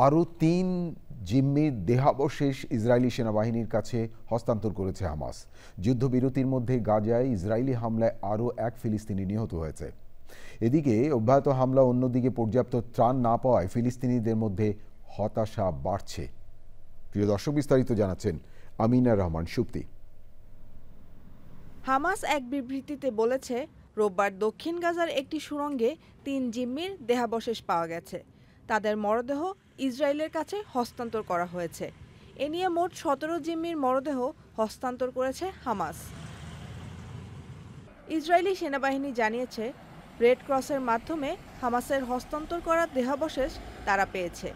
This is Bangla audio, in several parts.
আরও ৩ জিম্মির দেহাবশেষ ইসরায়েলি সেনাবাহিনীর কাছে হস্তান্তর করেছে হামাস। যুদ্ধবিরতির মধ্যে গাজায় ইসরায়েলি হামলায় আরও এক ফিলিস্তিনি নিহত হয়েছে। এদিকে অব্যাহত হামলা, অন্যদিকে পর্যাপ্ত ত্রাণ না পাওয়ায় ফিলিস্তিনিদের মধ্যে হতাশা বাড়ছে। প্রিয় দর্শক, বিস্তারিত জানাচ্ছেন আমিনা রহমান সুপ্তি। হামাস এক বিবৃতিতে বলেছে, রোববার দক্ষিণ গাজার একটি সুড়ঙ্গে ৩ জিম্মির দেহাবশেষ পাওয়া গেছে। তাদের মরদেহ ইসরায়েলের কাছে হস্তান্তর করা হয়েছে। এ নিয়ে মোট ১৭ জিম্মির মরদেহ হস্তান্তর করেছে হামাস। ইসরায়েলি সেনাবাহিনী জানিয়েছে, রেড ক্রসের মাধ্যমে হামাসের হস্তান্তর করা দেহাবশেষ তারা পেয়েছে।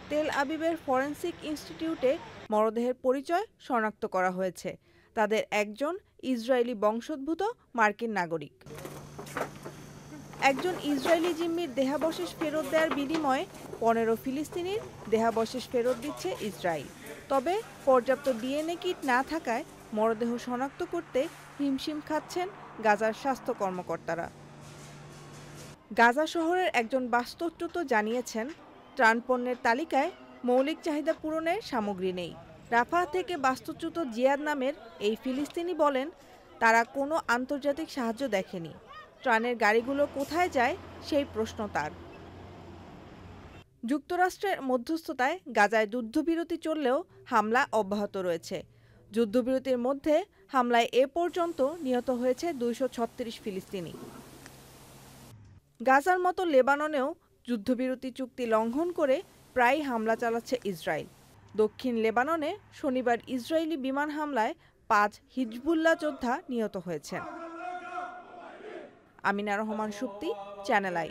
তেল আবিবের ফরেনসিক ইনস্টিটিউটে মরদেহের পরিচয় শনাক্ত করা হয়েছে। তাদের একজন ইসরায়েলি বংশোদ্ভূত মার্কিন নাগরিক। একজন ইসরায়েলি জিম্মির দেহাবশেষ ফেরত দেওয়ার বিনিময়ে ১৫ ফিলিস্তিনির দেহাবশেষ ফেরত দিচ্ছে ইসরায়েল। তবে পর্যাপ্ত ডিএনএ কিট না থাকায় মরদেহ শনাক্ত করতে হিমশিম খাচ্ছেন গাজার স্বাস্থ্য কর্মকর্তারা। গাজা শহরের একজন বাস্তুচ্যুত জানিয়েছেন, ত্রাণপণ্যের তালিকায় মৌলিক চাহিদা পূরণের সামগ্রী নেই। রাফা থেকে বাস্তুচ্যুত জিয়াদ নামের এই ফিলিস্তিনি বলেন, তারা কোনো আন্তর্জাতিক সাহায্য দেখেনি। ত্রাণের গাড়িগুলো কোথায় যায় সেই প্রশ্ন তার। যুক্তরাষ্ট্রের মধ্যস্থতায় গাজায় যুদ্ধবিরতি চললেও হামলা অব্যাহত রয়েছে। যুদ্ধবিরতির মধ্যে হামলায় এ পর্যন্ত নিহত হয়েছে ২৩৬ ফিলিস্তিনি। গাজার মতো লেবাননেও যুদ্ধবিরতি চুক্তি লঙ্ঘন করে প্রায়ই হামলা চালাচ্ছে ইসরায়েল। দক্ষিণ লেবাননে শনিবার ইসরায়েলি বিমান হামলায় ৫ হিজবুল্লাহ যোদ্ধা নিহত হয়েছেন। Amina Rahman Supti, channel I.